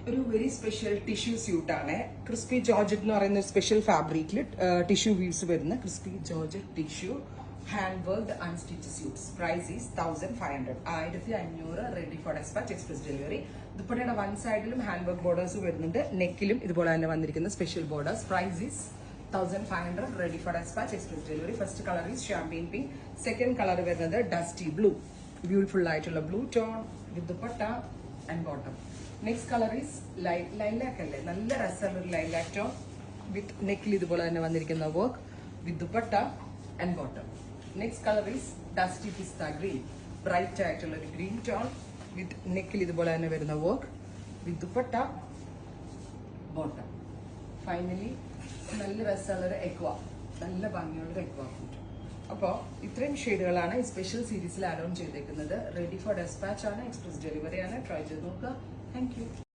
ഒരു very special tissue suit ആണ്. Crispy georgette എന്ന് പറയുന്ന സ്പെഷ്യൽ ഫാബ്രിക്കിൽ ടിഷ്യൂ വീവ്സ് വരുന്ന crispy georgette tissue hand worked unstitched suits. Price is 1500. 1500 ready for despatch express delivery. ദുപ്പട്ടയുടെ one സൈഡിലും ഹാൻഡ് വർക്ക് ബോർഡേഴ്സ് വരുന്നുണ്ട്, നെക്കിലും ഇതുപോലെ തന്നെ വന്നിരിക്കുന്ന special borders. Price is 1500 ready for despatch express delivery. First colour is champagne pink. Second colour വരുന്നത് dusty blue, beautiful ആയിട്ടുള്ള blue tone with dupatta and bottom. Next colour is lilac അല്ലേ, നല്ല രസമുള്ള ഒരു ലൈലാക്ക് ടോൺ വിത്ത് നെക്കിൽ ഇതുപോലെ തന്നെ വന്നിരിക്കുന്ന work with dupatta and bottom. Next colour is dusty pista green, bright ആയിട്ടുള്ള ഒരു ഗ്രീൻ ടോൺ വിത്ത് നെക്കിൽ ഇതുപോലെ തന്നെ വരുന്ന work with dupatta bottom. Finally നല്ല രസമുള്ള ഒരു എക്വ, നല്ല ഭംഗിയുള്ള ഒരു എക്വ ഫുഡ്. അപ്പോൾ ഇത്രയും ഷെയ്ഡുകളാണ് ഈ സ്പെഷ്യൽ സീരീസിൽ ആഡ് ഓൺ ചെയ്തേക്കുന്നത്. റെഡി ഫോർ ഡെസ്പാച്ച് ആണ്, എക്സ്പ്രസ് ഡെലിവറി ആണ്. ട്രൈ ചെയ്ത് നോക്കുക. Thank you.